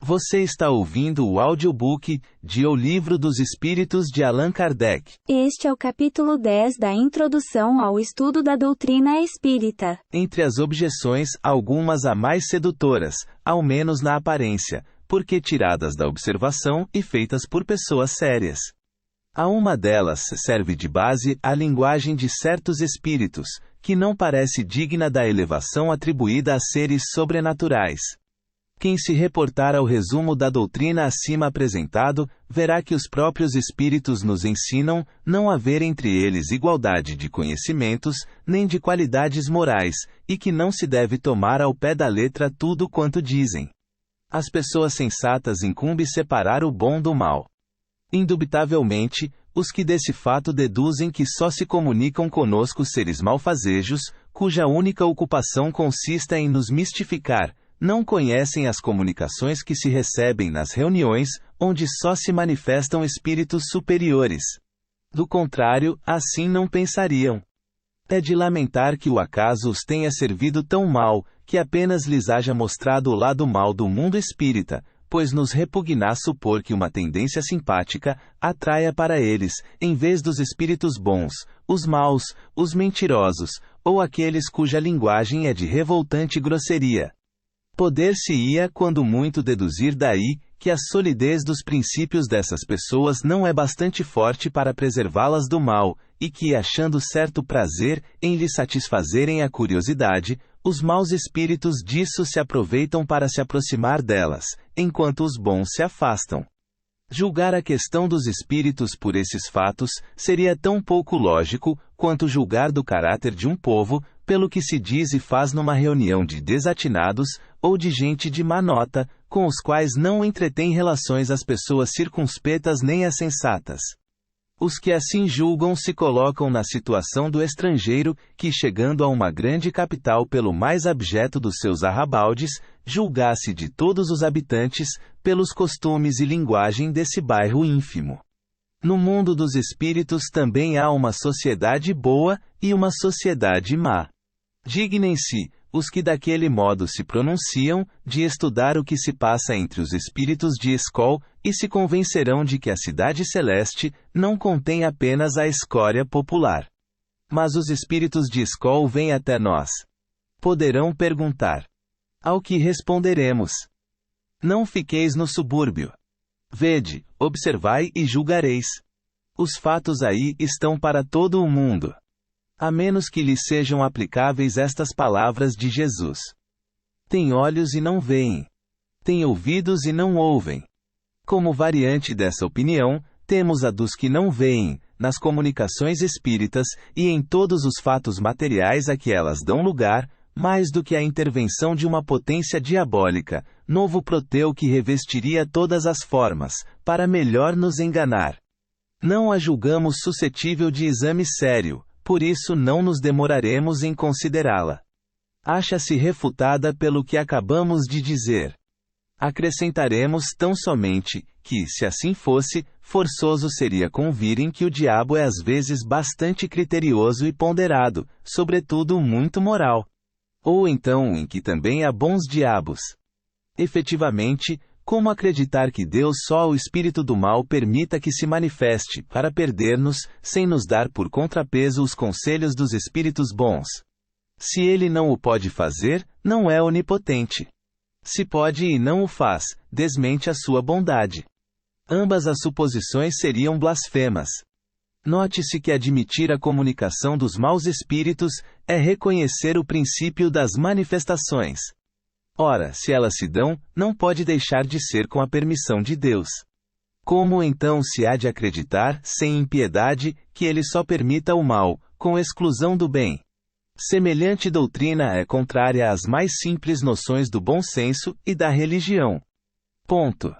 Você está ouvindo o audiobook de O Livro dos Espíritos de Allan Kardec. Este é o capítulo 10 da Introdução ao Estudo da Doutrina Espírita. Entre as objeções, algumas as mais sedutoras, ao menos na aparência, porque tiradas da observação e feitas por pessoas sérias. A uma delas serve de base a linguagem de certos espíritos, que não parece digna da elevação atribuída a seres sobrenaturais. Quem se reportar ao resumo da doutrina acima apresentado, verá que os próprios espíritos nos ensinam não haver entre eles igualdade de conhecimentos, nem de qualidades morais, e que não se deve tomar ao pé da letra tudo quanto dizem. As pessoas sensatas incumbe separar o bom do mal. Indubitavelmente, os que desse fato deduzem que só se comunicam conosco seres malfazejos, cuja única ocupação consista em nos mistificar, não conhecem as comunicações que se recebem nas reuniões, onde só se manifestam espíritos superiores. Do contrário, assim não pensariam. É de lamentar que o acaso os tenha servido tão mal, que apenas lhes haja mostrado o lado mal do mundo espírita, pois nos repugnar supor que uma tendência simpática atraia para eles, em vez dos espíritos bons, os maus, os mentirosos, ou aqueles cuja linguagem é de revoltante grosseria. Poder-se-ia, quando muito, deduzir daí, que a solidez dos princípios dessas pessoas não é bastante forte para preservá-las do mal, e que, achando certo prazer em lhe satisfazerem a curiosidade, os maus espíritos disso se aproveitam para se aproximar delas, enquanto os bons se afastam. Julgar a questão dos espíritos por esses fatos seria tão pouco lógico, quanto julgar do caráter de um povo, pelo que se diz e faz numa reunião de desatinados, ou de gente de má nota, com os quais não entretém relações as pessoas circunspectas nem as sensatas. Os que assim julgam se colocam na situação do estrangeiro, que chegando a uma grande capital pelo mais abjeto dos seus arrabaldes, julgasse de todos os habitantes, pelos costumes e linguagem desse bairro ínfimo. No mundo dos espíritos também há uma sociedade boa e uma sociedade má. Dignem-se, os que daquele modo se pronunciam, de estudar o que se passa entre os espíritos de escol, e se convencerão de que a cidade celeste não contém apenas a escória popular. Mas os espíritos de escol vêm até nós. Poderão perguntar. Ao que responderemos: não fiqueis no subúrbio. Vede, observai e julgareis. Os fatos aí estão para todo o mundo. A menos que lhes sejam aplicáveis estas palavras de Jesus. Tem olhos e não veem. Tem ouvidos e não ouvem. Como variante dessa opinião, temos a dos que não veem, nas comunicações espíritas, e em todos os fatos materiais a que elas dão lugar, mais do que a intervenção de uma potência diabólica, novo Proteu que revestiria todas as formas, para melhor nos enganar. Não a julgamos suscetível de exame sério, por isso não nos demoraremos em considerá-la. Acha-se refutada pelo que acabamos de dizer. Acrescentaremos tão somente, que, se assim fosse, forçoso seria convirem que o diabo é às vezes bastante criterioso e ponderado, sobretudo muito moral. Ou então em que também há bons diabos. Efetivamente, como acreditar que Deus só o espírito do mal permita que se manifeste, para perder-nos, sem nos dar por contrapeso os conselhos dos espíritos bons? Se ele não o pode fazer, não é onipotente. Se pode e não o faz, desmente a sua bondade. Ambas as suposições seriam blasfemas. Note-se que admitir a comunicação dos maus espíritos é reconhecer o princípio das manifestações. Ora, se elas se dão, não pode deixar de ser com a permissão de Deus. Como então se há de acreditar, sem impiedade, que ele só permita o mal, com exclusão do bem? Semelhante doutrina é contrária às mais simples noções do bom senso e da religião. Ponto.